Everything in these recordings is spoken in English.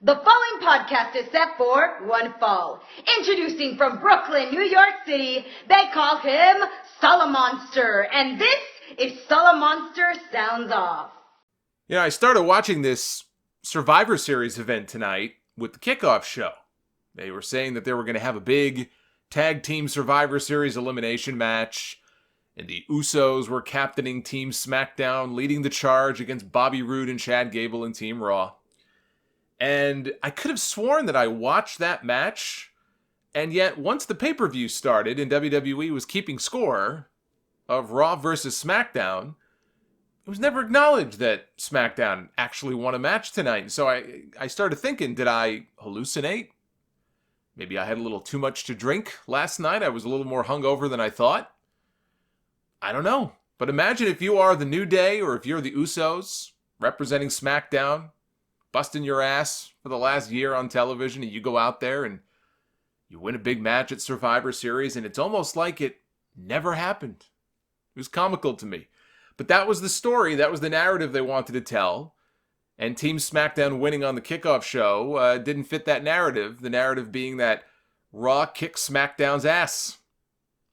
The following podcast is set for one fall. Introducing from Brooklyn, New York City, they call him Solomonster. And this is Solomonster Sounds Off. I started watching this Survivor Series event tonight with the Kickoff show. They were saying that they were going to have a big tag team Survivor Series elimination match. And the Usos were captaining Team Smackdown, leading the charge against Bobby Roode and Chad Gable and Team Raw. And I could have sworn that I watched that match, and yet once the pay-per-view started and WWE was keeping score of Raw versus SmackDown, it was never acknowledged that SmackDown actually won a match tonight. So I started thinking, did I hallucinate? Maybe I had a little too much to drink last night. I was a little more hungover than I thought. I don't know. But imagine if you are the New Day or if you're the Usos representing SmackDown, busting your ass for the last year on television, and you go out there and you win a big match at Survivor Series, and it's almost like it never happened. It was comical to me. But that was the story. That was the narrative they wanted to tell. And Team SmackDown winning on the Kickoff show didn't fit that narrative. The narrative being that Raw kicked SmackDown's ass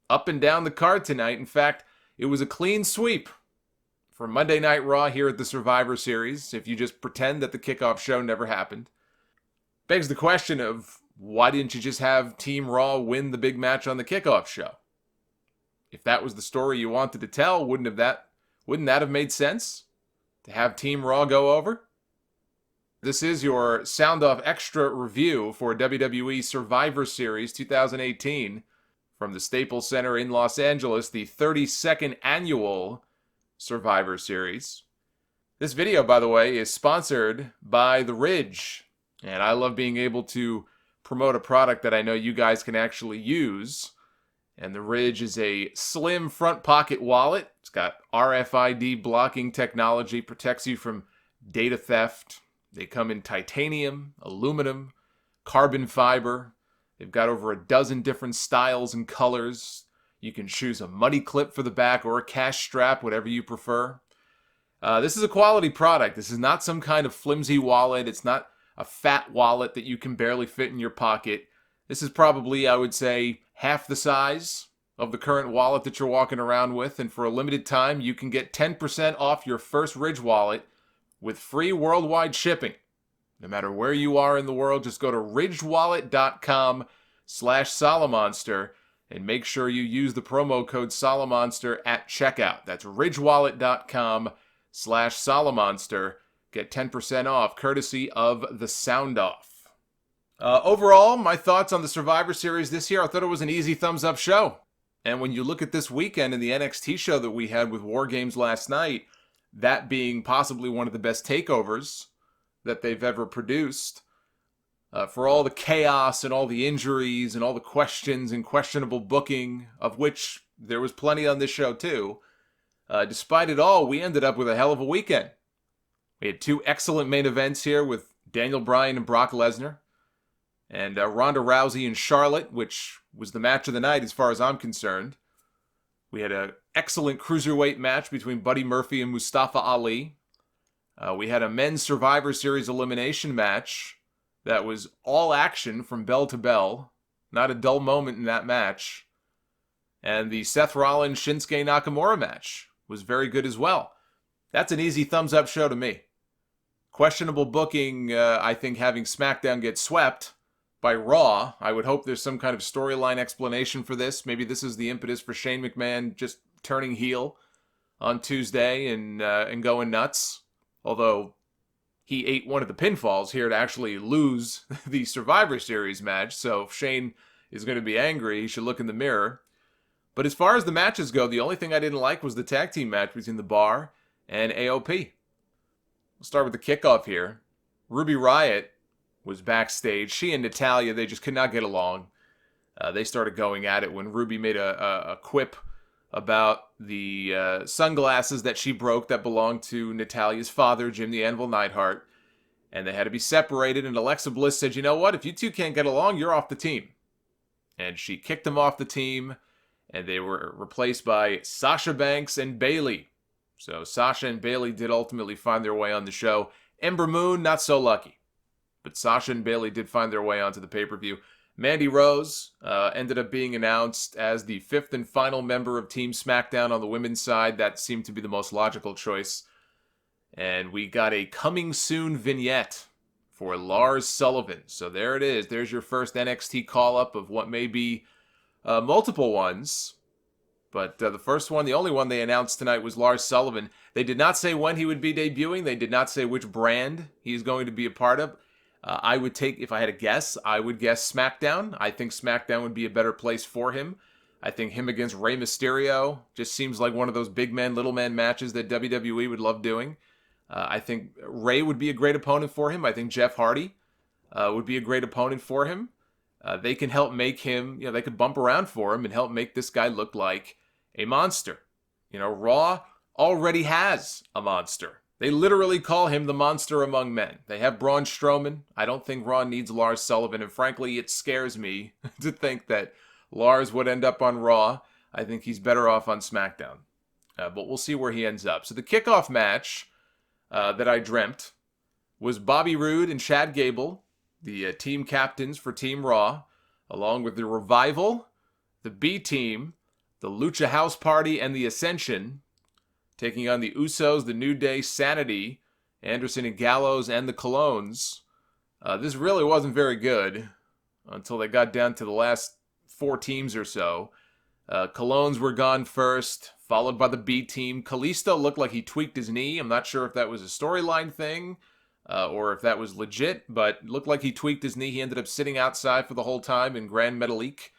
up and down the card tonight. In fact, it was a clean sweep for Monday Night Raw here at the Survivor Series, if you just pretend that the Kickoff show never happened. Begs the question of, why didn't you just have Team Raw win the big match on the Kickoff show? If that was the story you wanted to tell, wouldn't that have made sense? To have Team Raw go over? This is your Sound Off Extra review for WWE Survivor Series 2018 from the Staples Center in Los Angeles, the 32nd annual Survivor Series. This video, by the way, is sponsored by The Ridge, and I love being able to promote a product that I know you guys can actually use. And The Ridge is a slim front pocket wallet. It's got RFID blocking technology, protects you from data theft. They come in titanium, aluminum, carbon fiber. They've got over a dozen different styles and colors. You can choose a money clip for the back or a cash strap, whatever you prefer. This is a quality product. This is not some kind of flimsy wallet. It's not a fat wallet that you can barely fit in your pocket. This is probably, I would say, half the size of the current wallet that you're walking around with. And for a limited time, you can get 10% off your first Ridge wallet with free worldwide shipping. No matter where you are in the world, just go to ridgewallet.com/Solomonster. And make sure you use the promo code Solomonster at checkout. That's ridgewallet.com/Solomonster. Get 10% off, courtesy of the Sound Off. Overall, my thoughts on the Survivor Series this year, I thought it was an easy thumbs-up show. And when you look at this weekend and the NXT show that we had with War Games last night, that being possibly one of the best takeovers that they've ever produced, for all the chaos and all the injuries and all the questions and questionable booking, of which there was plenty on this show too, despite it all, we ended up with a hell of a weekend. We had two excellent main events here with Daniel Bryan and Brock Lesnar, and Ronda Rousey and Charlotte, which was the match of the night as far as I'm concerned. We had an excellent Cruiserweight match between Buddy Murphy and Mustafa Ali. We had a men's Survivor Series elimination match that was all action from bell to bell. Not a dull moment in that match. And the Seth Rollins-Shinsuke Nakamura match was very good as well. That's an easy thumbs-up show to me. Questionable booking, I think, having SmackDown get swept by Raw. I would hope there's some kind of storyline explanation for this. Maybe this is the impetus for Shane McMahon just turning heel on Tuesday and going nuts. Although he ate one of the pinfalls here to actually lose the Survivor Series match. So if Shane is going to be angry, he should look in the mirror. But as far as the matches go, the only thing I didn't like was the tag team match between The Bar and AOP. We'll start with the Kickoff here. Ruby Riott was backstage. She and Natalya, they just could not get along. They started going at it when Ruby made a quip about the sunglasses that she broke that belonged to Natalya's father, Jim the Anvil Neidhart. And they had to be separated, and Alexa Bliss said, you know what, if you two can't get along, you're off the team. And she kicked them off the team, and they were replaced by Sasha Banks and Bayley. So Sasha and Bayley did ultimately find their way on the show. Ember Moon, not so lucky. But Sasha and Bayley did find their way onto the pay-per-view. Mandy Rose ended up being announced as the 5th and final member of Team Smackdown on the women's side. That seemed to be the most logical choice. And we got a coming soon vignette for Lars Sullivan. So there it is. There's your first NXT call-up of what may be multiple ones. But the first one, the only one they announced tonight was Lars Sullivan. They did not say when he would be debuting. They did not say which brand he's going to be a part of. I would take, if I had to guess, I would guess SmackDown. I think SmackDown would be a better place for him. I think him against Rey Mysterio just seems like one of those big men, little man matches that WWE would love doing. I think Rey would be a great opponent for him. I think Jeff Hardy would be a great opponent for him. They can help make him, they could bump around for him and help make this guy look like a monster. Raw already has a monster. They literally call him the monster among men. They have Braun Strowman. I don't think Raw needs Lars Sullivan, and frankly, it scares me to think that Lars would end up on Raw. I think he's better off on SmackDown. But we'll see where he ends up. So the kickoff match that I dreamt was Bobby Roode and Chad Gable, the team captains for Team Raw, along with the Revival, the B-Team, the Lucha House Party, and the Ascension, taking on the Usos, the New Day, Sanity, Anderson and Gallows, and the Colognes. This really wasn't very good until they got down to the last 4 teams or so. Colognes were gone first, followed by the B-Team. Kalisto looked like he tweaked his knee. I'm not sure if that was a storyline thing or if that was legit, but it looked like he tweaked his knee. He ended up sitting outside for the whole time, and Grand Metalik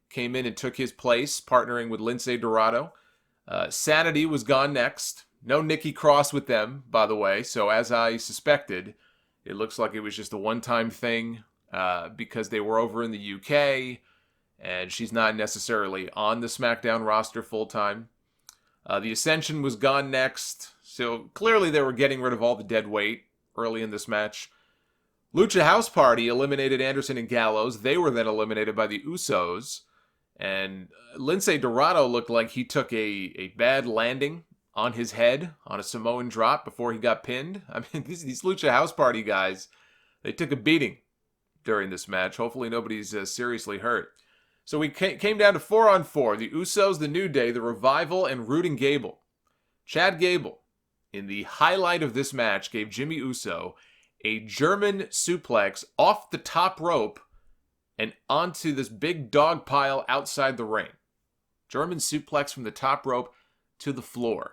came in and took his place, partnering with Lince Dorado. Sanity was gone next. No Nikki Cross with them, by the way. So as I suspected, it looks like it was just a one-time thing because they were over in the UK, and she's not necessarily on the SmackDown roster full-time. The Ascension was gone next. So clearly they were getting rid of all the dead weight early in this match. Lucha House Party eliminated Anderson and Gallows. They were then eliminated by the Usos. And Lince Dorado looked like he took a bad landing on his head on a Samoan drop before he got pinned. I mean, these Lucha House Party guys, they took a beating during this match. Hopefully nobody's seriously hurt. So we came down to 4-on-4. The Usos, the New Day, the Revival, and Roode and Gable. Chad Gable, in the highlight of this match, gave Jimmy Uso a German suplex off the top rope and onto this big dog pile outside the ring. German suplex from the top rope to the floor.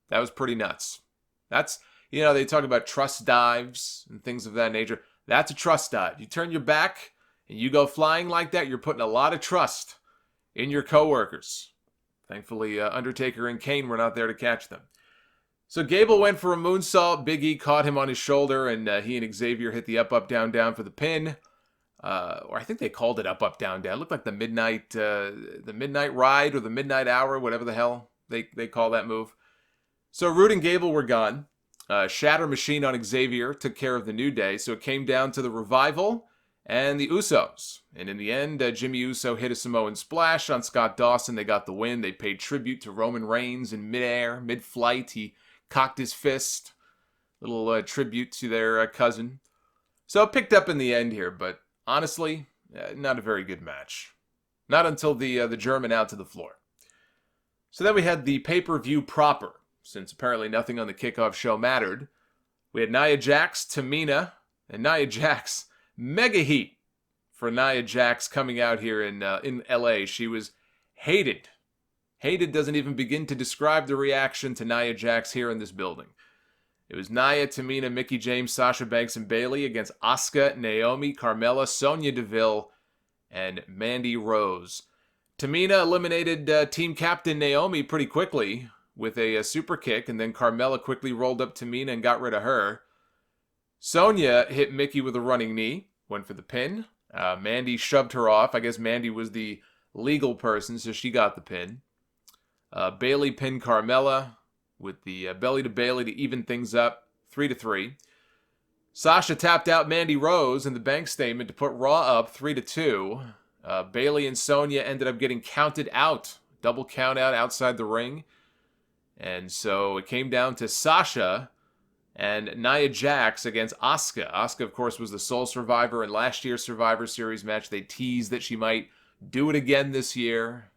That was pretty nuts. That's, they talk about trust dives and things of that nature. That's a trust dive. You turn your back and you go flying like that, you're putting a lot of trust in your coworkers. Thankfully, Undertaker and Kane were not there to catch them. So Gable went for a moonsault. Big E caught him on his shoulder, and he and Xavier hit the up, down, down for the pin. Or I think they called it up, down, down. It looked like the midnight ride or the midnight hour, whatever the hell they call that move. So Roode and Gable were gone. Shatter Machine on Xavier took care of the New Day. So it came down to the Revival and the Usos. And in the end, Jimmy Uso hit a Samoan splash on Scott Dawson. They got the win. They paid tribute to Roman Reigns in midair, mid-flight. He cocked his fist. Little tribute to their cousin. So it picked up in the end here, but honestly, not a very good match. Not until the German out to the floor. So then we had the pay-per-view proper, since apparently nothing on the kickoff show mattered. We had Nia Jax, Tamina, and Nia Jax. Mega heat for Nia Jax coming out here in LA. She was hated. Hated doesn't even begin to describe the reaction to Nia Jax here in this building. It was Nia, Tamina, Mickie James, Sasha Banks, and Bayley against Asuka, Naomi, Carmella, Sonya Deville, and Mandy Rose. Tamina eliminated team captain Naomi pretty quickly with a super kick, and then Carmella quickly rolled up Tamina and got rid of her. Sonya hit Mickie with a running knee, went for the pin. Mandy shoved her off. I guess Mandy was the legal person, so she got the pin. Bayley pinned Carmella with the belly to Bayley to even things up, 3-3. Sasha tapped out Mandy Rose in the bank statement to put Raw up 3-2. Bayley and Sonya ended up getting counted out, double count out outside the ring. And so it came down to Sasha and Nia Jax against Asuka. Asuka, of course, was the sole survivor in last year's Survivor Series match. They teased that she might do it again this year,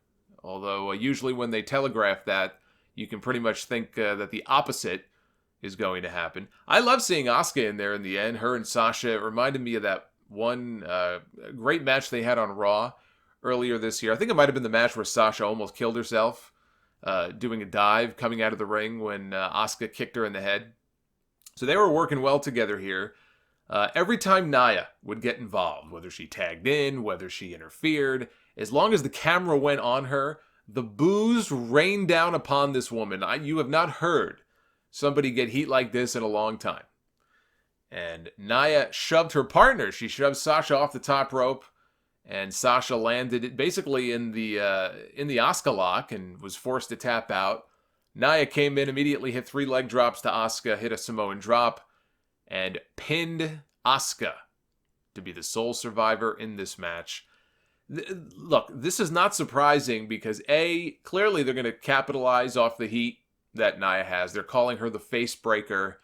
although usually when they telegraph that, you can pretty much think that the opposite is going to happen. I love seeing Asuka in there in the end. Her and Sasha, it reminded me of that one great match they had on Raw earlier this year. I think it might have been the match where Sasha almost killed herself doing a dive coming out of the ring when Asuka kicked her in the head. So they were working well together here. Every time Nia would get involved, whether she tagged in, whether she interfered, as long as the camera went on her, the boos rained down upon this woman. You have not heard somebody get heat like this in a long time. And Nia shoved her partner. She shoved Sasha off the top rope, and Sasha landed it basically in the Asuka lock and was forced to tap out. Nia came in, immediately hit 3 leg drops to Asuka, hit a Samoan drop, and pinned Asuka to be the sole survivor in this match. Look, this is not surprising because clearly they're going to capitalize off the heat that Nia has. They're calling her the face breaker.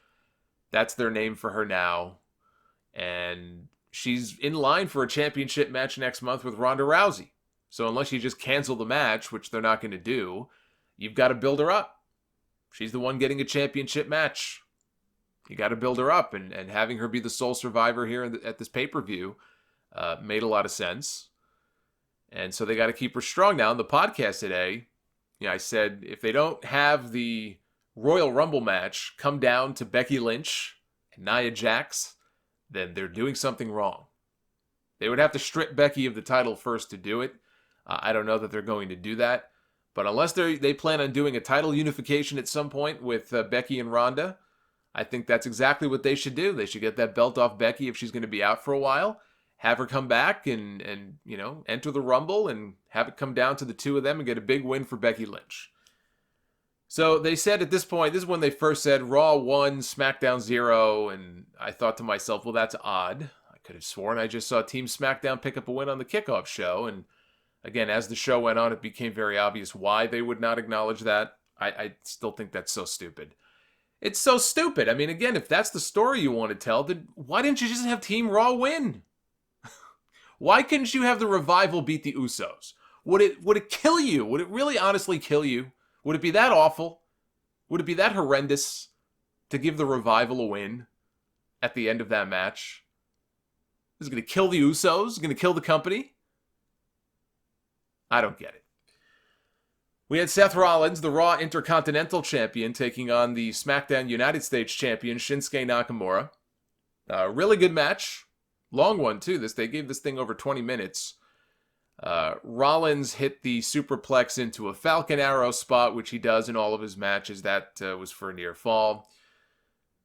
That's their name for her now. And she's in line for a championship match next month with Ronda Rousey. So unless you just cancel the match, which they're not going to do, you've got to build her up. She's the one getting a championship match. You got to build her up, and having her be the sole survivor here at this pay-per-view made a lot of sense. And so they got to keep her strong. Now, on the podcast today, I said if they don't have the Royal Rumble match come down to Becky Lynch and Nia Jax, then they're doing something wrong. They would have to strip Becky of the title first to do it. I don't know that they're going to do that. But unless they plan on doing a title unification at some point with Becky and Ronda, I think that's exactly what they should do. They should get that belt off Becky if she's going to be out for a while, have her come back and enter the Rumble and have it come down to the two of them and get a big win for Becky Lynch. So they said at this point, this is when they first said Raw 1, SmackDown 0, and I thought to myself, well, that's odd. I could have sworn I just saw Team SmackDown pick up a win on the Kickoff show, and again, as the show went on, it became very obvious why they would not acknowledge that. I still think that's so stupid. It's so stupid. I mean, again, if that's the story you want to tell, then why didn't you just have Team Raw win? Why couldn't you have the Revival beat the Usos? Would it kill you? Would it really honestly kill you? Would it be that awful? Would it be that horrendous to give the Revival a win at the end of that match? Is it going to kill the Usos? Is it going to kill the company? I don't get it. We had Seth Rollins, the Raw Intercontinental Champion, taking on the SmackDown United States Champion, Shinsuke Nakamura. Really good match. Long one, too. They gave this thing over 20 minutes. Rollins hit the superplex into a Falcon Arrow spot, which he does in all of his matches. That was for a near fall.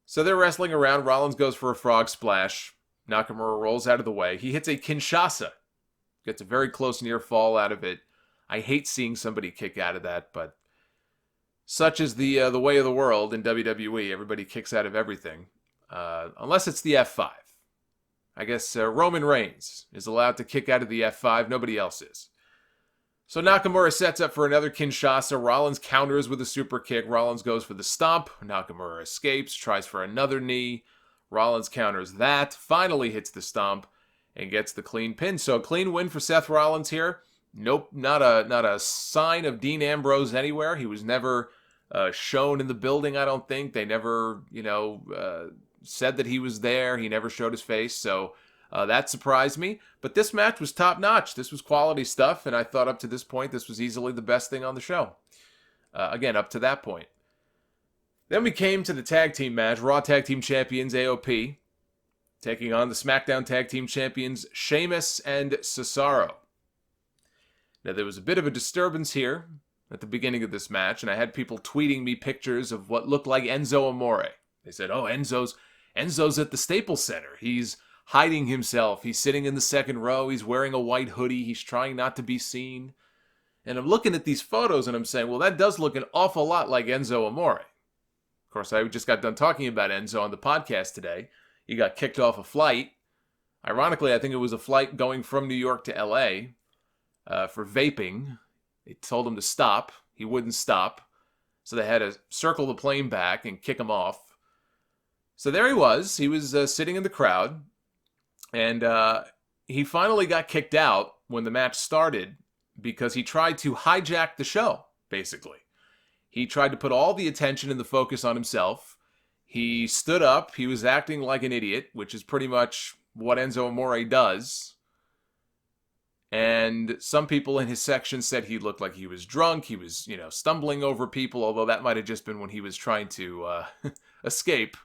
So they're wrestling around. Rollins goes for a frog splash. Nakamura rolls out of the way. He hits a Kinshasa. Gets a very close near fall out of it. I hate seeing somebody kick out of that, but such is the way of the world in WWE. Everybody kicks out of everything, unless it's the F5. I guess Roman Reigns is allowed to kick out of the F5. Nobody else is. So Nakamura sets up for another Kinshasa. Rollins counters with a super kick. Rollins goes for the stomp. Nakamura escapes, tries for another knee. Rollins counters that, finally hits the stomp, and gets the clean pin. So a clean win for Seth Rollins here. Nope, not a sign of Dean Ambrose anywhere. He was never shown in the building, I don't think. They never, said that he was there. He never showed his face. So that surprised me. But this match was top-notch. This was quality stuff, and I thought up to this point this was easily the best thing on the show. Again, up to that point. Then we came to the tag team match. Raw Tag Team Champions, AOP, taking on the SmackDown Tag Team Champions, Sheamus and Cesaro. Now, there was a bit of a disturbance here at the beginning of this match, and I had people tweeting me pictures of what looked like Enzo Amore. They said, oh, Enzo's at the Staples Center. He's hiding himself. He's sitting in the second row. He's wearing a white hoodie. He's trying not to be seen. And I'm looking at these photos, and I'm saying, well, that does look an awful lot like Enzo Amore. Of course, I just got done talking about Enzo on the podcast today. He got kicked off a flight. Ironically, I think it was a flight going from New York to L.A., for vaping. They told him to stop. He wouldn't stop. So they had to circle the plane back and kick him off. So there he was. He was sitting in the crowd, and he finally got kicked out when the match started because he tried to hijack the show, basically. He tried to put all the attention and the focus on himself. He stood up. He was acting like an idiot, which is pretty much what Enzo Amore does. And some people in his section said he looked like he was drunk. He was, stumbling over people, although that might have just been when he was trying to escape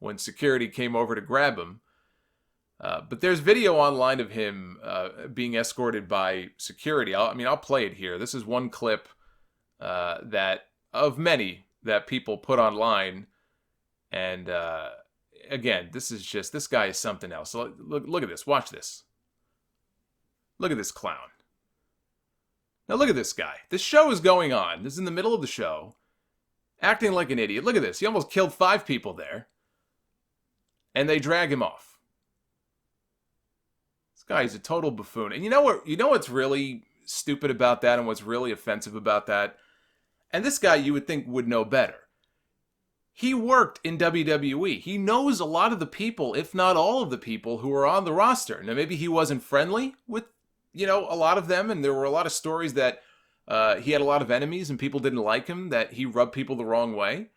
when security came over to grab him. But there's video online of him being escorted by security. I'll play it here. This is one clip that of many that people put online. And again, this guy is something else. So look at this. Watch this. Look at this clown. Now look at this guy. This show is going on. This is in the middle of the show. Acting like an idiot. Look at this. He almost killed 5 people there. And they drag him off. This guy is a total buffoon. And you know what's really stupid about that and what's really offensive about that? And this guy you would think would know better. He worked in WWE. He knows a lot of the people, if not all of the people, who are on the roster. Now maybe he wasn't friendly with a lot of them, and there were a lot of stories that he had a lot of enemies and people didn't like him, that he rubbed people the wrong way.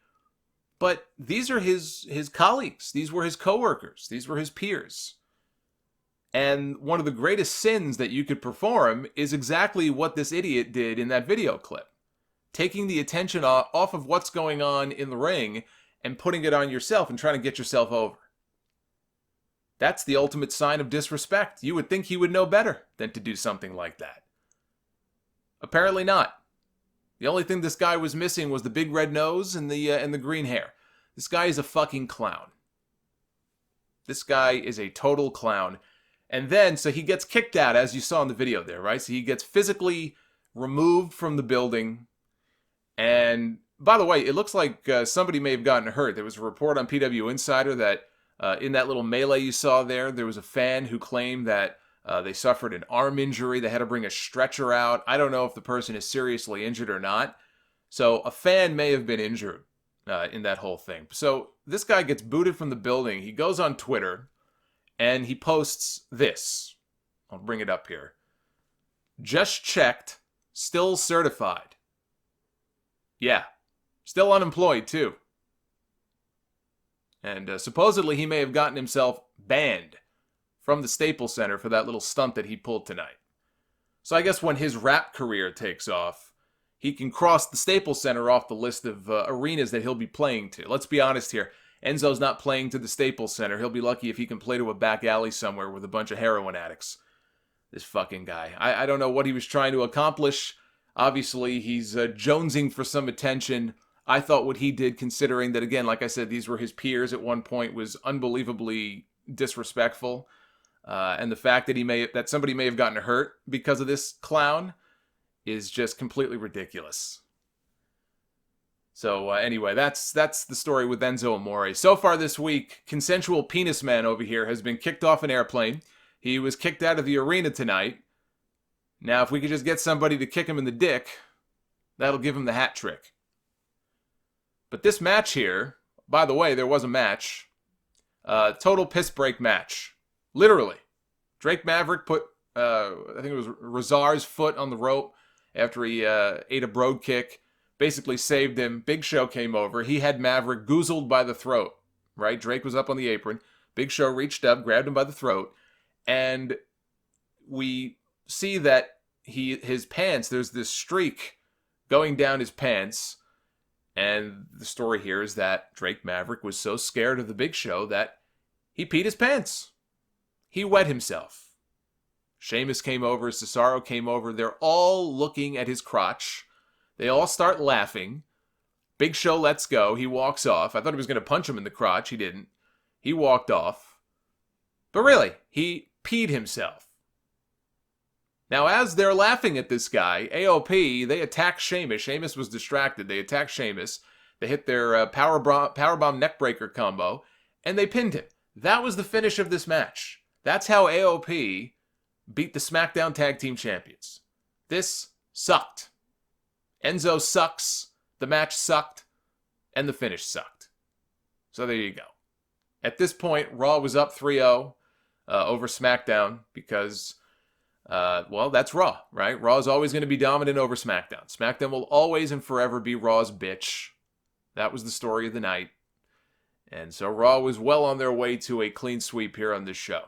But these are his colleagues. These were his coworkers. These were his peers. And one of the greatest sins that you could perform is exactly what this idiot did in that video clip. Taking the attention off of what's going on in the ring and putting it on yourself and trying to get yourself over. That's the ultimate sign of disrespect. You would think he would know better than to do something like that. Apparently not. The only thing this guy was missing was the big red nose and the green hair. This guy is a fucking clown. This guy is a total clown. And then, so he gets kicked out, as you saw in the video there, right? So he gets physically removed from the building. And by the way, it looks like somebody may have gotten hurt. There was a report on PW Insider that in that little melee you saw there was a fan who claimed that they suffered an arm injury. They had to bring a stretcher out. I don't know if the person is seriously injured or not. So a fan may have been injured in that whole thing. So this guy gets booted from the building. He goes on Twitter and he posts this. I'll bring it up here. Just checked. Still certified. Yeah. Still unemployed too. And supposedly he may have gotten himself banned from the Staples Center for that little stunt that he pulled tonight. So I guess when his rap career takes off, he can cross the Staples Center off the list of arenas that he'll be playing to. Let's be honest here. Enzo's not playing to the Staples Center. He'll be lucky if he can play to a back alley somewhere with a bunch of heroin addicts. This fucking guy. I don't know what he was trying to accomplish. Obviously, he's jonesing for some attention. I thought what he did, considering that, again, like I said, these were his peers at one point, was unbelievably disrespectful. And the fact that somebody may have gotten hurt because of this clown is just completely ridiculous. So anyway, that's the story with Enzo Amore. So far this week, Consensual Penis Man over here has been kicked off an airplane. He was kicked out of the arena tonight. Now, if we could just get somebody to kick him in the dick, that'll give him the hat trick. But this match here, by the way, there was a match. Total piss break match. Literally. Drake Maverick put, I think it was Razar's foot on the rope after he ate a brogue kick. Basically saved him. Big Show came over. He had Maverick goozled by the throat. Right? Drake was up on the apron. Big Show reached up, grabbed him by the throat. And we see that his pants, there's this streak going down his pants. And the story here is that Drake Maverick was so scared of the Big Show that he peed his pants. He wet himself. Sheamus came over, Cesaro came over. They're all looking at his crotch. They all start laughing. Big Show lets go. He walks off. I thought he was going to punch him in the crotch. He didn't. He walked off. But really, he peed himself. Now, as they're laughing at this guy, AOP, they attack Sheamus. Sheamus was distracted. They attack Sheamus. They hit their powerbomb neckbreaker combo, and they pinned him. That was the finish of this match. That's how AOP beat the Smackdown Tag Team Champions. This sucked. Enzo sucks, the match sucked, and the finish sucked. So there you go. At this point, Raw was up 3-0 over SmackDown because, well, that's Raw, right? Raw is always going to be dominant over SmackDown. SmackDown will always and forever be Raw's bitch. That was the story of the night. And so Raw was well on their way to a clean sweep here on this show.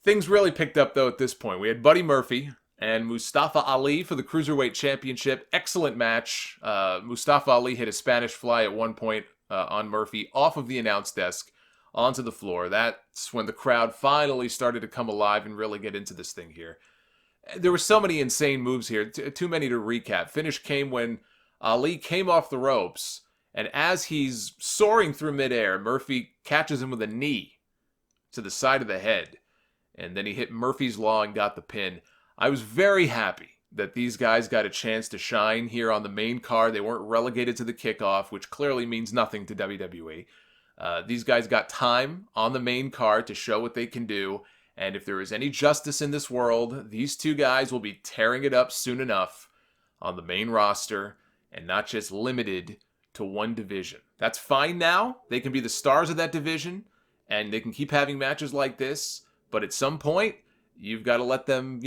Things really picked up, though, at this point. We had Buddy Murphy and Mustafa Ali for the Cruiserweight Championship. Excellent match. Mustafa Ali hit a Spanish fly at one point on Murphy off of the announce desk onto the floor. That's when the crowd finally started to come alive and really get into this thing here. There were so many insane moves here, too many to recap. Finish came when Ali came off the ropes, and as he's soaring through midair, Murphy catches him with a knee to the side of the head. And then he hit Murphy's Law and got the pin. I was very happy that these guys got a chance to shine here on the main card. They weren't relegated to the Kickoff, which clearly means nothing to WWE. These guys got time on the main card to show what they can do. And if there is any justice in this world, these two guys will be tearing it up soon enough on the main roster and not just limited to one division. That's fine now. They can be the stars of that division and they can keep having matches like this. But at some point, you've got to let them,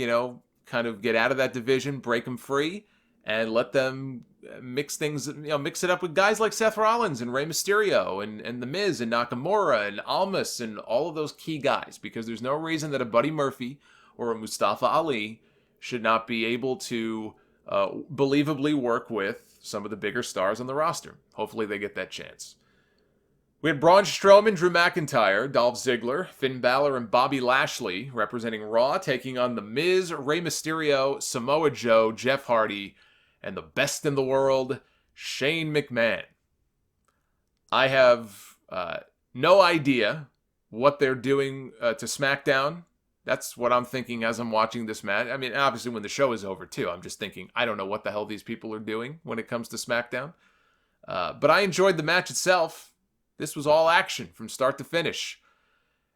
kind of get out of that division, break them free, and let them mix things, mix it up with guys like Seth Rollins and Rey Mysterio and The Miz and Nakamura and Almas and all of those key guys. Because there's no reason that a Buddy Murphy or a Mustafa Ali should not be able to believably work with some of the bigger stars on the roster. Hopefully they get that chance. We had Braun Strowman, Drew McIntyre, Dolph Ziggler, Finn Balor, and Bobby Lashley representing Raw, taking on The Miz, Rey Mysterio, Samoa Joe, Jeff Hardy, and the best in the world, Shane McMahon. I have no idea what they're doing to SmackDown. That's what I'm thinking as I'm watching this match. I mean, obviously when the show is over too, I'm just thinking, I don't know what the hell these people are doing when it comes to SmackDown. But I enjoyed the match itself. This was all action from start to finish.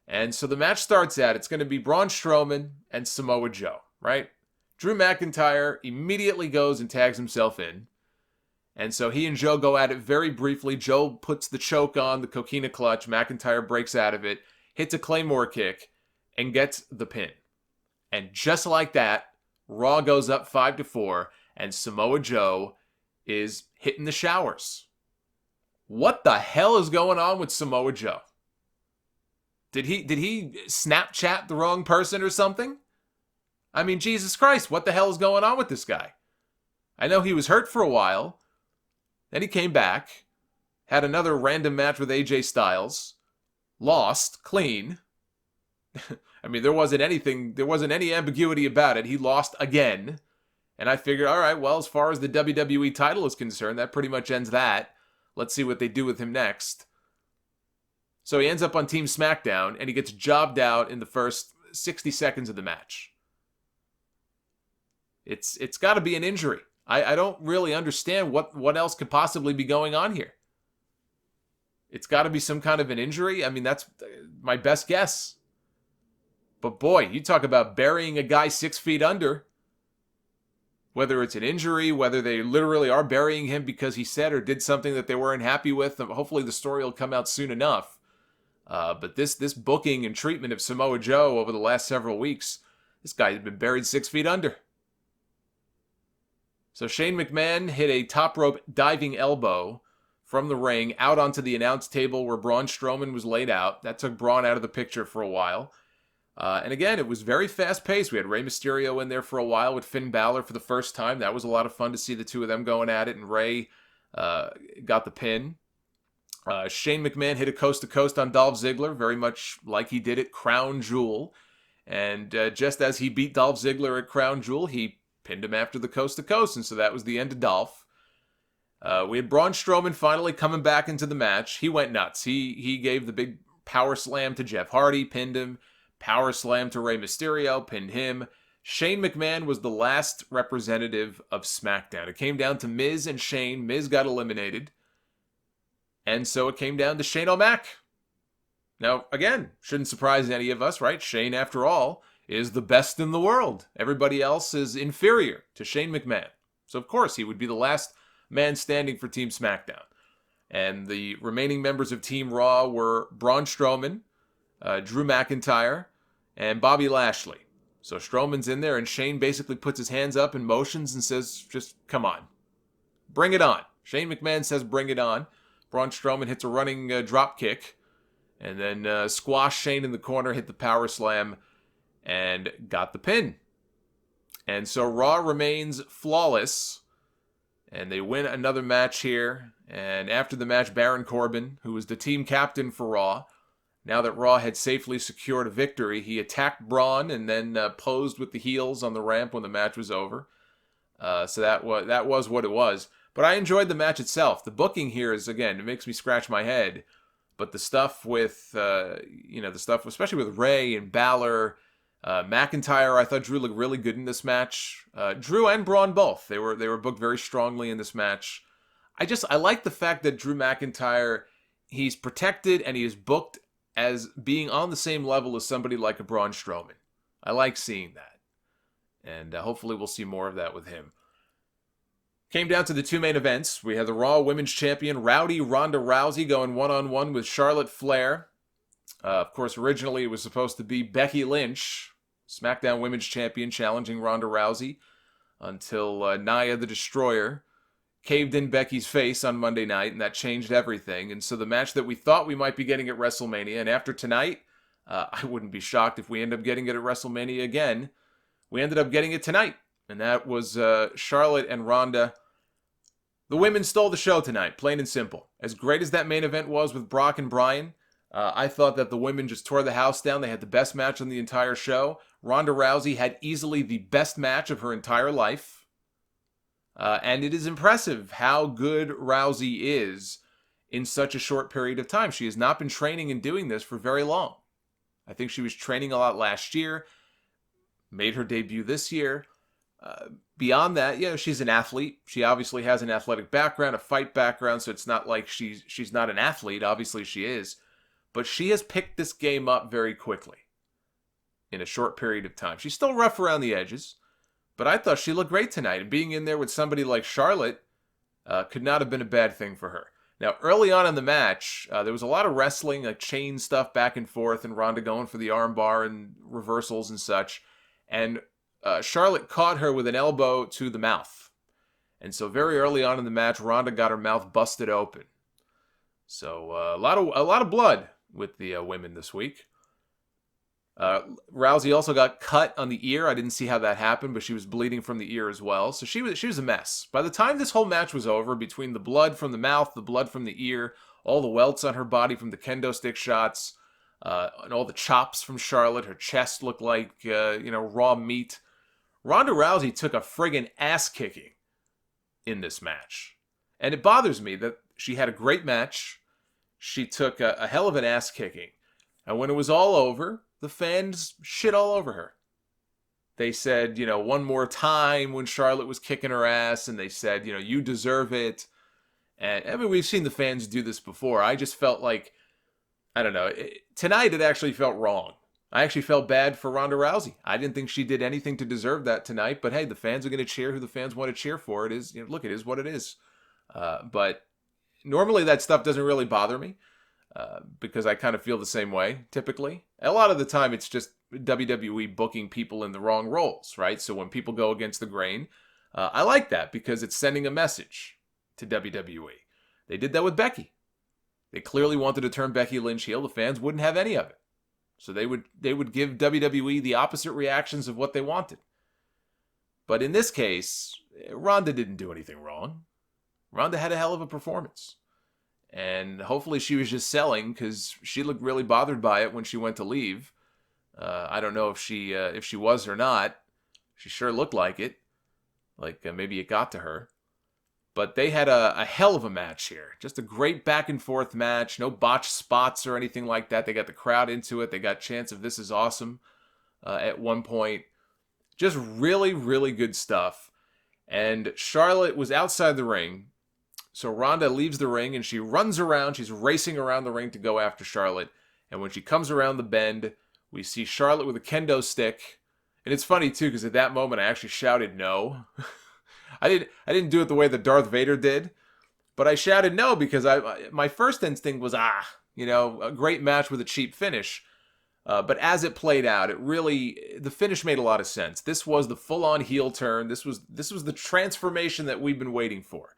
And so the match starts out, it's going to be Braun Strowman and Samoa Joe, right? Drew McIntyre immediately goes and tags himself in. And so he and Joe go at it very briefly. Joe puts the choke on, the coquina clutch. McIntyre breaks out of it, hits a Claymore kick, and gets the pin. And just like that, Raw goes up 5-4, and Samoa Joe is hitting the showers. What the hell is going on with Samoa Joe? Did he Snapchat the wrong person or something? I mean, Jesus Christ, what the hell is going on with this guy? I know he was hurt for a while. Then he came back, had another random match with AJ Styles, lost clean. I mean, there wasn't any ambiguity about it. He lost again. And I figured, all right, well, as far as the WWE title is concerned, that pretty much ends that. Let's see what they do with him next. So he ends up on Team SmackDown, and he gets jobbed out in the first 60 seconds of the match. It's got to be an injury. I don't really understand what else could possibly be going on here. It's got to be some kind of an injury. I mean, that's my best guess. But boy, you talk about burying a guy 6 feet under. Whether it's an injury, whether they literally are burying him because he said or did something that they weren't happy with. Hopefully the story will come out soon enough. But this booking and treatment of Samoa Joe over the last several weeks, this guy has been buried 6 feet under. So Shane McMahon hit a top rope diving elbow from the ring out onto the announce table where Braun Strowman was laid out. That took Braun out of the picture for a while. And again, it was very fast-paced. We had Rey Mysterio in there for a while with Finn Balor for the first time. That was a lot of fun to see the two of them going at it, and Rey got the pin. Shane McMahon hit a coast-to-coast on Dolph Ziggler, very much like he did at Crown Jewel. And just as he beat Dolph Ziggler at Crown Jewel, he pinned him after the coast-to-coast, and so that was the end of Dolph. We had Braun Strowman finally coming back into the match. He went nuts. He gave the big power slam to Jeff Hardy, pinned him. Power slam to Rey Mysterio, pinned him. Shane McMahon was the last representative of SmackDown. It came down to Miz and Shane. Miz got eliminated. And so it came down to Shane O'Mac. Now, again, shouldn't surprise any of us, right? Shane, after all, is the best in the world. Everybody else is inferior to Shane McMahon. So, of course, he would be the last man standing for Team SmackDown. And the remaining members of Team Raw were Braun Strowman, Drew McIntyre, and Bobby Lashley. So Strowman's in there, and Shane basically puts his hands up in motions and says, just come on. Bring it on. Shane McMahon says, bring it on. Braun Strowman hits a running drop kick, and then squashed Shane in the corner, hit the power slam, and got the pin. And so Raw remains flawless, and they win another match here. And after the match, Baron Corbin, who was the team captain for Raw, now that Raw had safely secured a victory, he attacked Braun and then posed with the heels on the ramp when the match was over. So that was what it was. But I enjoyed the match itself. The booking here is, again, it makes me scratch my head. But the stuff with, the stuff, especially with Ray and Balor, McIntyre, I thought Drew looked really good in this match. Drew and Braun both. They were booked very strongly in this match. I like the fact that Drew McIntyre, he's protected and he is booked as being on the same level as somebody like a Braun Strowman. I like seeing that. And hopefully we'll see more of that with him. Came down to the two main events. We had the Raw Women's Champion, Rowdy Ronda Rousey, going one-on-one with Charlotte Flair. Of course, originally it was supposed to be Becky Lynch, SmackDown Women's Champion, challenging Ronda Rousey until Nia the Destroyer caved in Becky's face on Monday night, and that changed everything. And so the match that we thought we might be getting at WrestleMania, and after tonight, I wouldn't be shocked if we end up getting it at WrestleMania again. We ended up getting it tonight, and that was Charlotte and Ronda. The women stole the show tonight, plain and simple. As great as that main event was with Brock and Bryan, I thought that the women just tore the house down. They had the best match on the entire show. Ronda Rousey had easily the best match of her entire life. And it is impressive how good Rousey is in such a short period of time. She has not been training and doing this for very long. I think she was training a lot last year, made her debut this year. Beyond that, she's an athlete. She obviously has an athletic background, a fight background, so it's not like she's not an athlete. Obviously she is. But she has picked this game up very quickly in a short period of time. She's still rough around the edges, but I thought she looked great tonight. And being in there with somebody like Charlotte could not have been a bad thing for her. Now, early on in the match, there was a lot of wrestling, like chain stuff back and forth, and Ronda going for the armbar and reversals and such. And Charlotte caught her with an elbow to the mouth. And so very early on in the match, Ronda got her mouth busted open. So a lot of blood with the women this week. Rousey also got cut on the ear. I didn't see how that happened, but she was bleeding from the ear as well. So she was a mess. By the time this whole match was over, between the blood from the mouth, the blood from the ear, all the welts on her body from the kendo stick shots, and all the chops from Charlotte, her chest looked like raw meat. Ronda Rousey took a friggin' ass kicking in this match. And it bothers me that she had a great match. She took a hell of an ass kicking. And when it was all over, the fans shit all over her. They said, one more time when Charlotte was kicking her ass, and they said, you deserve it. And I mean, we've seen the fans do this before. I just felt like, I don't know, tonight it actually felt wrong. I actually felt bad for Ronda Rousey. I didn't think she did anything to deserve that tonight, but hey, the fans are going to cheer who the fans want to cheer for. It is, look, it is what it is. But normally that stuff doesn't really bother me. Because I kind of feel the same way, typically. A lot of the time, it's just WWE booking people in the wrong roles, right? So when people go against the grain, I like that because it's sending a message to WWE. They did that with Becky. They clearly wanted to turn Becky Lynch heel. The fans wouldn't have any of it. So they would give WWE the opposite reactions of what they wanted. But in this case, Ronda didn't do anything wrong. Ronda had a hell of a performance. And hopefully she was just selling because she looked really bothered by it when she went to leave. I don't know if she was or not. She sure looked like it. Like maybe it got to her. But they had a hell of a match here. Just a great back and forth match. No botched spots or anything like that. They got the crowd into it. They got chants of "This is awesome" at one point. Just really, really good stuff. And Charlotte was outside the ring. So Ronda leaves the ring and she runs around. She's racing around the ring to go after Charlotte. And when she comes around the bend, we see Charlotte with a kendo stick. And it's funny too, because at that moment I actually shouted no. I didn't do it the way that Darth Vader did, But I shouted no because my first instinct was, a great match with a cheap finish. But as it played out, the finish made a lot of sense. This was the full-on heel turn. This was the transformation that we've been waiting for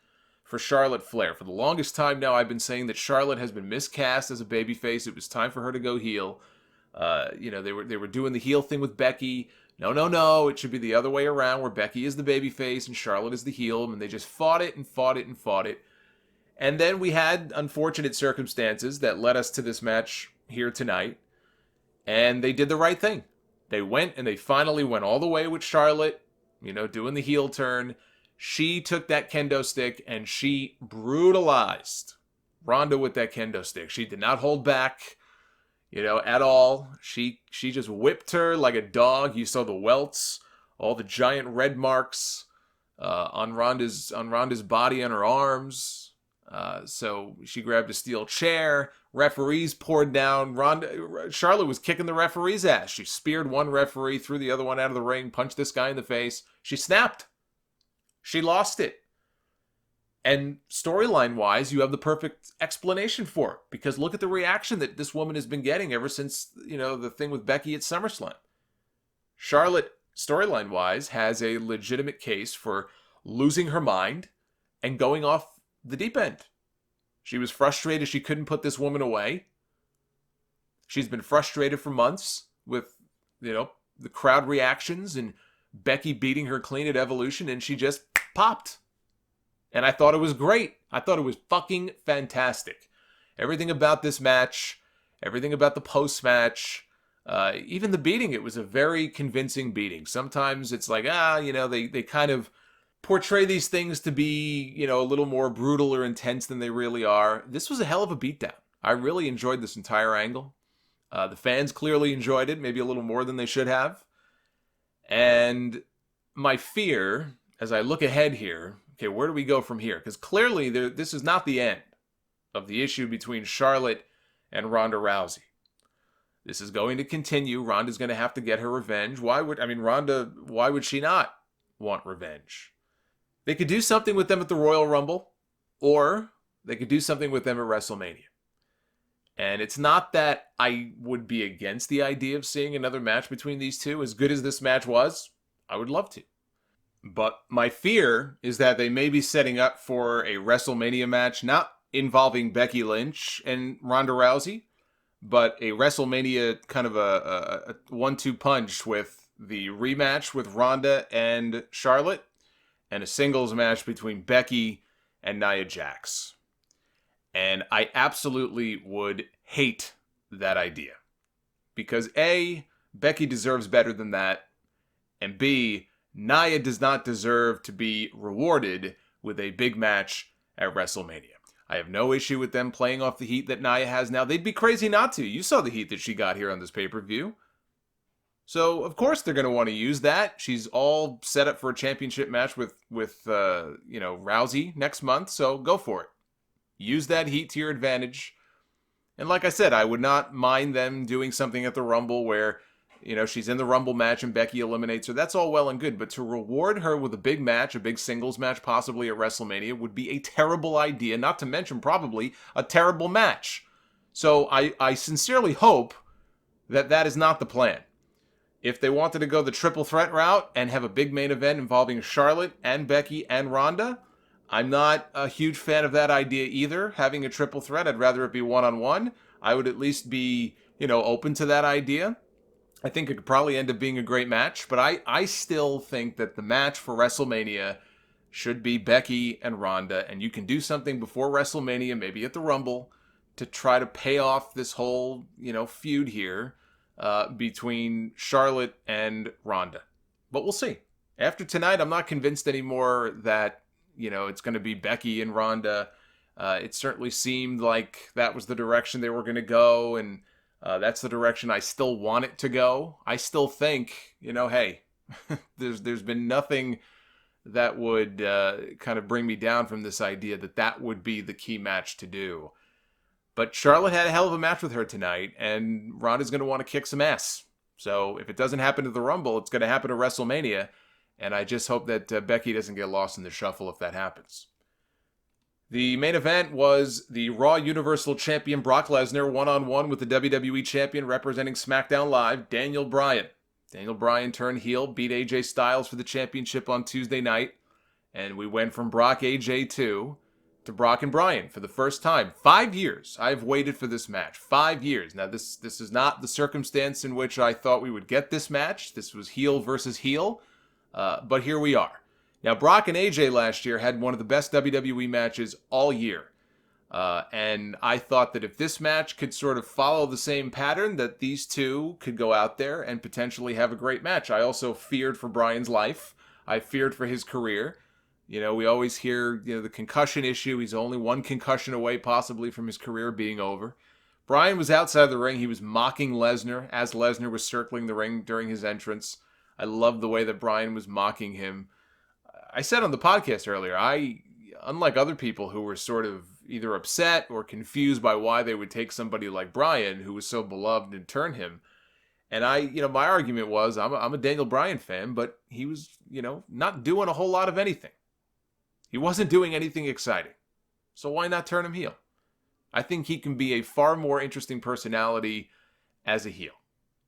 Charlotte Flair. For the longest time now, I've been saying that Charlotte has been miscast as a babyface. It was time for her to go heel. They were doing the heel thing with Becky. No. It should be the other way around, where Becky is the babyface and Charlotte is the heel. And they just fought it and fought it and fought it. And then we had unfortunate circumstances that led us to this match here tonight. And they did the right thing. They went and they finally went all the way with Charlotte, doing the heel turn. She took that kendo stick and she brutalized Ronda with that kendo stick. She did not hold back, at all. She just whipped her like a dog. You saw the welts, all the giant red marks on Ronda's body and her arms. So she grabbed a steel chair. Referees poured down. Charlotte was kicking the referee's ass. She speared one referee, threw the other one out of the ring, punched this guy in the face. She snapped. She lost it. And storyline-wise, you have the perfect explanation for it. Because look at the reaction that this woman has been getting ever since, the thing with Becky at SummerSlam. Charlotte, storyline-wise, has a legitimate case for losing her mind and going off the deep end. She was frustrated she couldn't put this woman away. She's been frustrated for months with, the crowd reactions and Becky beating her clean at Evolution, and she just popped. And I thought it was great. I thought it was fucking fantastic. Everything about this match, everything about the post-match, even the beating, it was a very convincing beating. Sometimes it's like, they kind of portray these things to be, a little more brutal or intense than they really are. This was a hell of a beatdown. I really enjoyed this entire angle. The fans clearly enjoyed it, maybe a little more than they should have. And my fear, as I look ahead here, okay, where do we go from here? Because clearly this is not the end of the issue between Charlotte and Ronda Rousey. This is going to continue. Ronda's going to have to get her revenge. Why would she not want revenge? They could do something with them at the Royal Rumble, or they could do something with them at WrestleMania. And it's not that I would be against the idea of seeing another match between these two. As good as this match was, I would love to. But my fear is that they may be setting up for a WrestleMania match, not involving Becky Lynch and Ronda Rousey, but a WrestleMania kind of a 1-2 punch with the rematch with Ronda and Charlotte, and a singles match between Becky and Nia Jax. And I absolutely would hate that idea. Because A, Becky deserves better than that, and B, Nia does not deserve to be rewarded with a big match at WrestleMania. I have no issue with them playing off the heat that Nia has now. They'd be crazy not to. You saw the heat that she got here on this pay-per-view. So, of course, they're going to want to use that. She's all set up for a championship match with Rousey next month, so go for it. Use that heat to your advantage. And like I said, I would not mind them doing something at the Rumble where, she's in the Rumble match and Becky eliminates her. That's all well and good, but to reward her with a big match, a big singles match, possibly at WrestleMania, would be a terrible idea, not to mention probably a terrible match. So I sincerely hope that is not the plan. If they wanted to go the triple threat route and have a big main event involving Charlotte and Becky and Ronda, I'm not a huge fan of that idea either. Having a triple threat, I'd rather it be one-on-one. I would at least be, open to that idea. I think it could probably end up being a great match, but I still think that the match for WrestleMania should be Becky and Ronda, and you can do something before WrestleMania, maybe at the Rumble, to try to pay off this whole, feud here between Charlotte and Ronda. But we'll see. After tonight, I'm not convinced anymore that, it's going to be Becky and Ronda. It certainly seemed like that was the direction they were going to go, and that's the direction I still want it to go. I still think, hey, there's been nothing that would kind of bring me down from this idea that would be the key match to do. But Charlotte had a hell of a match with her tonight, and Ronda's going to want to kick some ass. So if it doesn't happen to the Rumble, it's going to happen to WrestleMania, and I just hope that Becky doesn't get lost in the shuffle if that happens. The main event was the Raw Universal Champion Brock Lesnar one-on-one with the WWE Champion representing SmackDown Live, Daniel Bryan. Daniel Bryan turned heel, beat AJ Styles for the championship on Tuesday night, and we went from Brock AJ 2 to Brock and Bryan for the first time. 5 years I've waited for this match. 5 years. Now, this is not the circumstance in which I thought we would get this match. This was heel versus heel, but here we are. Now, Brock and AJ last year had one of the best WWE matches all year. And I thought that if this match could sort of follow the same pattern, that these two could go out there and potentially have a great match. I also feared for Bryan's life. I feared for his career. You know, we always hear, the concussion issue. He's only one concussion away possibly from his career being over. Bryan was outside of the ring. He was mocking Lesnar as Lesnar was circling the ring during his entrance. I loved the way that Bryan was mocking him. I said on the podcast earlier, unlike other people who were sort of either upset or confused by why they would take somebody like Bryan, who was so beloved, and turn him. And my argument was, I'm a Daniel Bryan fan, but he was, not doing a whole lot of anything. He wasn't doing anything exciting. So why not turn him heel? I think he can be a far more interesting personality as a heel.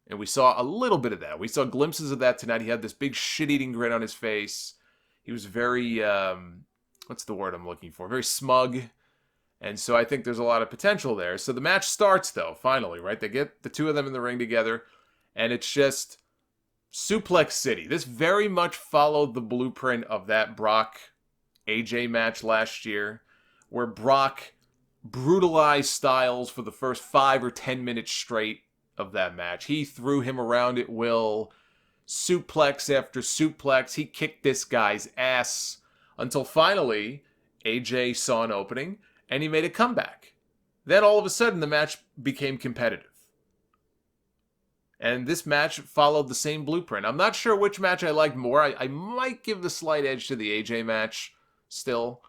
And we saw a little bit of that. We saw glimpses of that tonight. He had this big shit-eating grin on his face. He was very, what's the word I'm looking for? Very smug. And so I think there's a lot of potential there. So the match starts, though, finally, right? They get the two of them in the ring together, and it's just Suplex City. This very much followed the blueprint of that Brock-AJ match last year, where Brock brutalized Styles for the first 5 or 10 minutes straight of that match. He threw him around at will. Suplex after suplex. He kicked this guy's ass until finally AJ saw an opening and he made a comeback. Then all of a sudden the match became competitive. And this match followed the same blueprint. I'm not sure which match I liked more. I might give the slight edge to the AJ match still.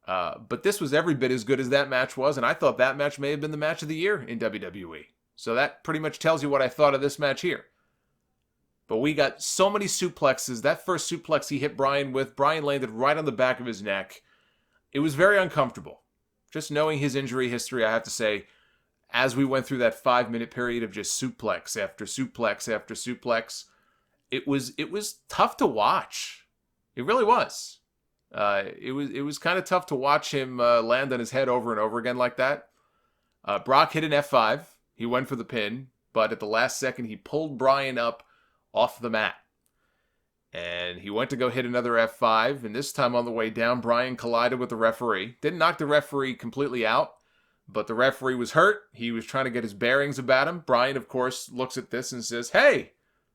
But this was every bit as good as that match was, and I thought that match may have been the match of the year in WWE. So that pretty much tells you what I thought of this match here. But we got so many suplexes. That first suplex he hit Bryan with, Bryan landed right on the back of his neck. It was very uncomfortable. Just knowing his injury history, I have to say, as we went through that 5-minute period of just suplex after suplex after suplex, it was tough to watch. It really was. It was kind of tough to watch him land on his head over and over again like that. Brock hit an F5. He went for the pin, but at the last second, he pulled Bryan up off the mat. And he went to go hit another F5, and this time on the way down, Bryan collided with the referee. Didn't knock the referee completely out, but the referee was hurt. He was trying to get his bearings about him. Bryan, of course, looks at this and says, "Hey,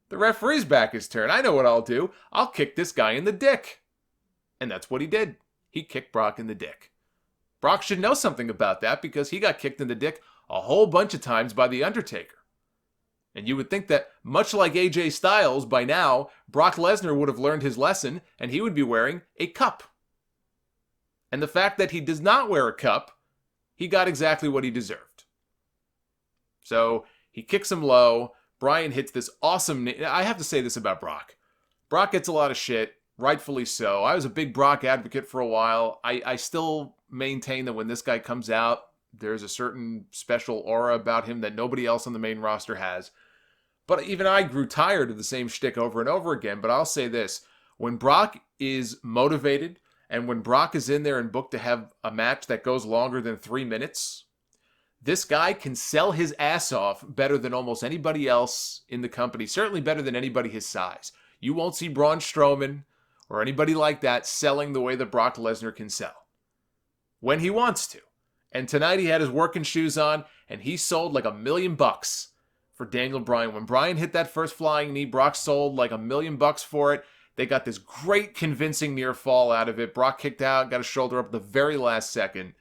the referee's back his turn. I know what I'll do. I'll kick this guy in the dick." And that's what he did. He kicked Brock in the dick. Brock should know something about that because he got kicked in the dick a whole bunch of times by The Undertaker. And you would think that, much like AJ Styles, by now, Brock Lesnar would have learned his lesson and he would be wearing a cup. And the fact that he does not wear a cup, he got exactly what he deserved. So, he kicks him low. Bryan hits this awesome... I have to say this about Brock. Brock gets a lot of shit, rightfully so. I was a big Brock advocate for a while. I still maintain that when this guy comes out, there's a certain special aura about him that nobody else on the main roster has. But even I grew tired of the same shtick over and over again. But I'll say this. When Brock is motivated and when Brock is in there and booked to have a match that goes longer than 3 minutes, this guy can sell his ass off better than almost anybody else in the company. Certainly better than anybody his size. You won't see Braun Strowman or anybody like that selling the way that Brock Lesnar can sell. When he wants to. And tonight he had his working shoes on and he sold like $1 million for Daniel Bryan. When Bryan hit that first flying knee, Brock sold like $1 million for it. They got this great convincing near fall out of it. Brock kicked out, got a shoulder up at the very last second.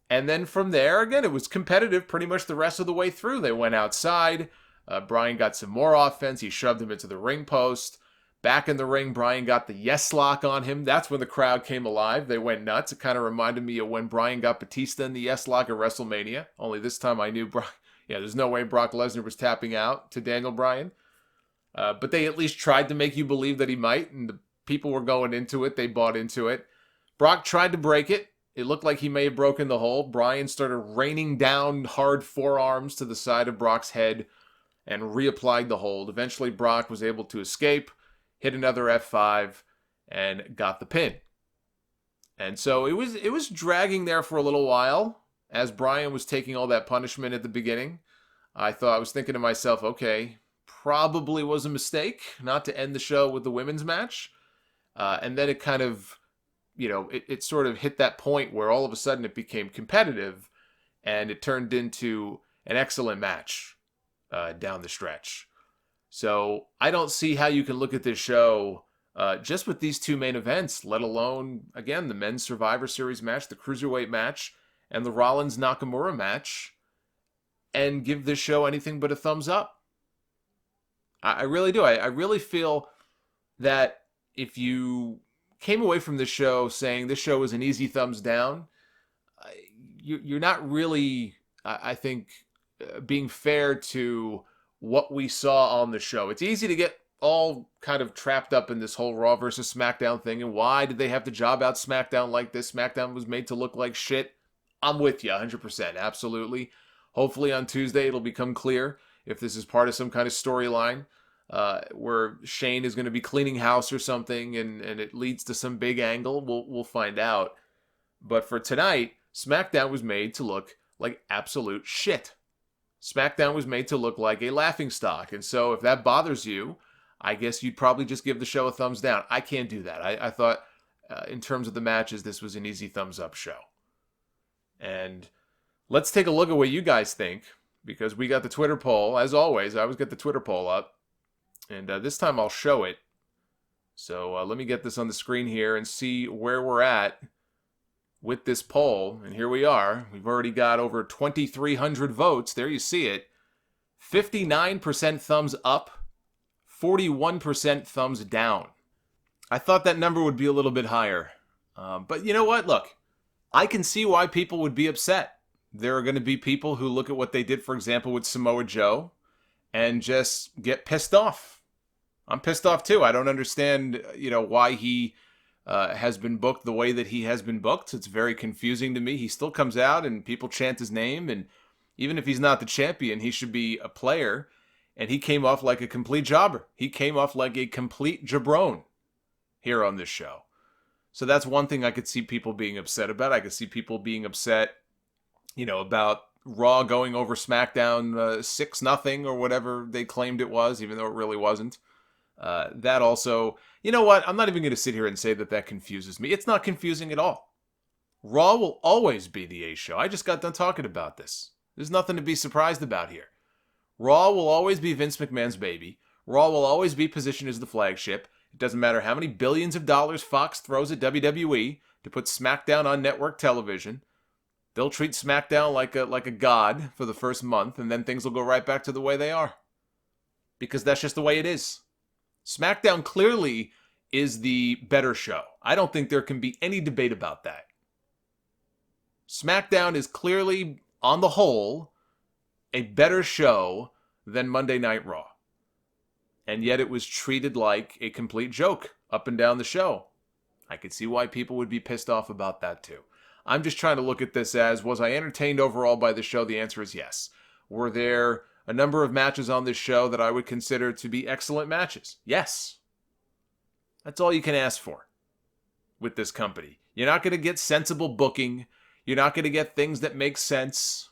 And then from there, again, it was competitive pretty much the rest of the way through. They went outside. Bryan got some more offense. He shoved him into the ring post. Back in the ring, Bryan got the yes lock on him. That's when the crowd came alive. They went nuts. It kind of reminded me of when Bryan got Batista in the yes lock at WrestleMania. Only this time I knew there's no way Brock Lesnar was tapping out to Daniel Bryan. But they at least tried to make you believe that he might, and the people were going into it. They bought into it. Brock tried to break it. It looked like he may have broken the hold. Bryan started raining down hard forearms to the side of Brock's head and reapplied the hold. Eventually, Brock was able to escape, hit another F5, and got the pin. And so it was dragging there for a little while as Bryan was taking all that punishment at the beginning. I was thinking to myself, okay, probably was a mistake not to end the show with the women's match. And then it kind of, it sort of hit that point where all of a sudden it became competitive and it turned into an excellent match down the stretch. So I don't see how you can look at this show just with these two main events, let alone, again, the men's Survivor Series match, the Cruiserweight match, and the Rollins-Nakamura match, and give this show anything but a thumbs up. I really do. I really feel that if you came away from this show saying this show was an easy thumbs down, you're not really, I think, being fair to what we saw on the show. It's easy to get all kind of trapped up in this whole Raw versus SmackDown thing, and why did they have to job out SmackDown like this? SmackDown was made to look like shit. I'm with you 100%, absolutely. Hopefully on Tuesday it'll become clear if this is part of some kind of storyline where Shane is going to be cleaning house or something and it leads to some big angle. We'll find out. But for tonight, SmackDown was made to look like absolute shit. SmackDown was made to look like a laughingstock. And so if that bothers you, I guess you'd probably just give the show a thumbs down. I can't do that. I thought in terms of the matches, this was an easy thumbs up show. And let's take a look at what you guys think, because we got the Twitter poll. As always, I always get the Twitter poll up. And this time I'll show it. So let me get this on the screen here and see where we're at with this poll. And here we are. We've already got over 2,300 votes. There you see it. 59% thumbs up, 41% thumbs down. I thought that number would be a little bit higher. But you know what? Look, I can see why people would be upset. There are going to be people who look at what they did, for example, with Samoa Joe and just get pissed off. I'm pissed off too. I don't understand, why he has been booked the way that he has been booked. It's very confusing to me. He still comes out and people chant his name, and even if he's not the champion, he should be a player. And he came off like a complete jobber. He came off like a complete jabron here on this show. So that's one thing I could see people being upset about. I could see people being upset, about Raw going over SmackDown 6-0 or whatever they claimed it was, even though it really wasn't. That also, you know what? I'm not even going to sit here and say that confuses me. It's not confusing at all. Raw will always be the A show. I just got done talking about this. There's nothing to be surprised about here. Raw will always be Vince McMahon's baby. Raw will always be positioned as the flagship. It doesn't matter how many billions of dollars Fox throws at WWE to put SmackDown on network television. They'll treat SmackDown like a god for the first month, and then things will go right back to the way they are. Because that's just the way it is. SmackDown clearly is the better show. I don't think there can be any debate about that. SmackDown is clearly, on the whole, a better show than Monday Night Raw. And yet it was treated like a complete joke up and down the show. I could see why people would be pissed off about that too. I'm just trying to look at this as, was I entertained overall by the show? The answer is yes. Were there a number of matches on this show that I would consider to be excellent matches? Yes. That's all you can ask for with this company. You're not going to get sensible booking. You're not going to get things that make sense.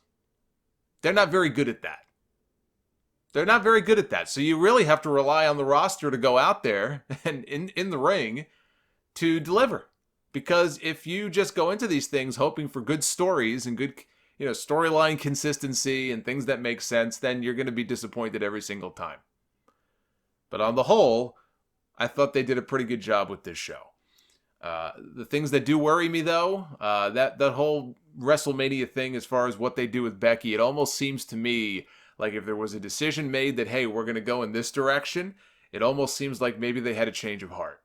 They're not very good at that. They're not very good at that. So you really have to rely on the roster to go out there and in the ring to deliver. Because if you just go into these things hoping for good stories and good, storyline consistency and things that make sense, then you're going to be disappointed every single time. But on the whole, I thought they did a pretty good job with this show. The things that do worry me, though, that whole WrestleMania thing as far as what they do with Becky, it almost seems to me like if there was a decision made that, hey, we're going to go in this direction, it almost seems like maybe they had a change of heart.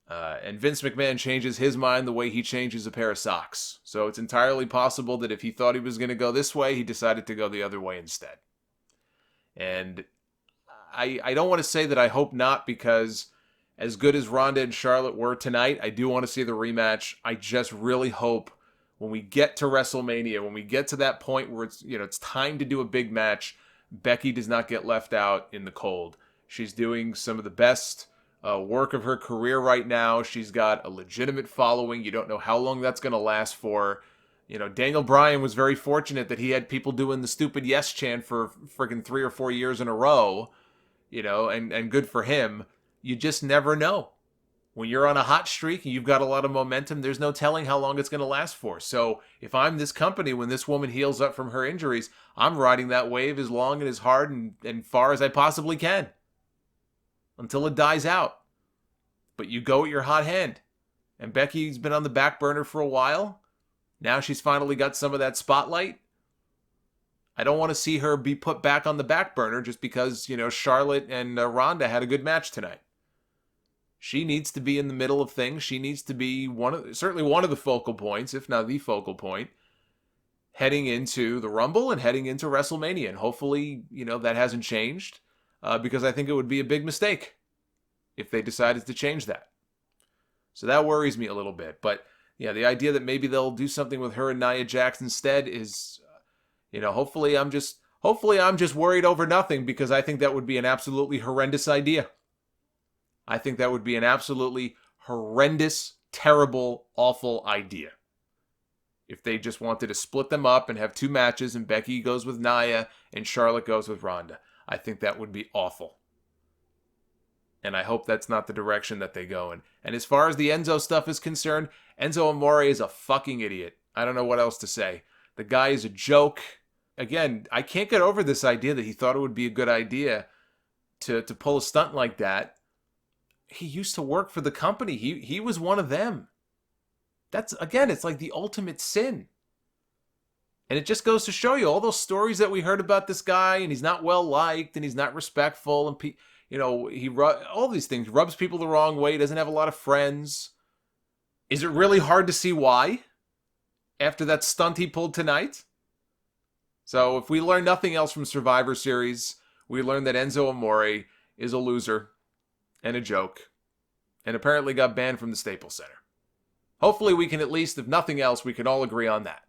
And Vince McMahon changes his mind the way he changes a pair of socks. So it's entirely possible that if he thought he was going to go this way, he decided to go the other way instead. And I don't want to say that I hope not, because as good as Ronda and Charlotte were tonight, I do want to see the rematch. I just really hope when we get to WrestleMania, when we get to that point where it's time to do a big match, Becky does not get left out in the cold. She's doing some of the best work of her career right now. She's got a legitimate following. You don't know how long that's going to last for. Daniel Bryan was very fortunate that he had people doing the stupid yes chant for friggin' 3 or 4 years in a row, and good for him. You just never know. When you're on a hot streak and you've got a lot of momentum, there's no telling how long it's going to last for. So if I'm this company, when this woman heals up from her injuries, I'm riding that wave as long and as hard and far as I possibly can until it dies out. But you go at your hot hand. And Becky's been on the back burner for a while. Now she's finally got some of that spotlight. I don't want to see her be put back on the back burner just because, Charlotte and Ronda had a good match tonight. She needs to be in the middle of things. She needs to be certainly one of the focal points, if not the focal point, heading into the Rumble and heading into WrestleMania. And hopefully, that hasn't changed because I think it would be a big mistake if they decided to change that. So that worries me a little bit. But yeah, the idea that maybe they'll do something with her and Nia Jax instead is, hopefully I'm just worried over nothing, because I think that would be an absolutely horrendous idea. I think that would be an absolutely horrendous, terrible, awful idea. If they just wanted to split them up and have 2 matches and Becky goes with Nia and Charlotte goes with Ronda, I think that would be awful. And I hope that's not the direction that they go in. And as far as the Enzo stuff is concerned, Enzo Amore is a fucking idiot. I don't know what else to say. The guy is a joke. Again, I can't get over this idea that he thought it would be a good idea to pull a stunt like that. He used to work for the company. He was one of them. That's, again, it's like the ultimate sin. And it just goes to show you all those stories that we heard about this guy, and he's not well liked, and he's not respectful, and all these things, rubs people the wrong way, doesn't have a lot of friends. Is it really hard to see why after that stunt he pulled tonight? So if we learn nothing else from Survivor Series, we learn that Enzo Amore is a loser and a joke, and apparently got banned from the Staples Center. Hopefully we can, at least, if nothing else, we can all agree on that.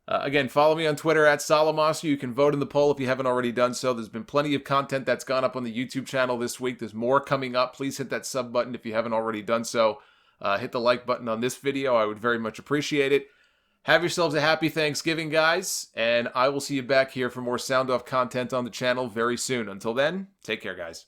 Again, follow me on Twitter at Solomonster. You can vote in the poll if you haven't already done so. There's been plenty of content that's gone up on the YouTube channel this week. There's more coming up. Please hit that sub button if you haven't already done so. Hit the like button on this video. I would very much appreciate it. Have yourselves a happy Thanksgiving, guys, and I will see you back here for more Sound Off content on the channel very soon. Until then, take care, guys.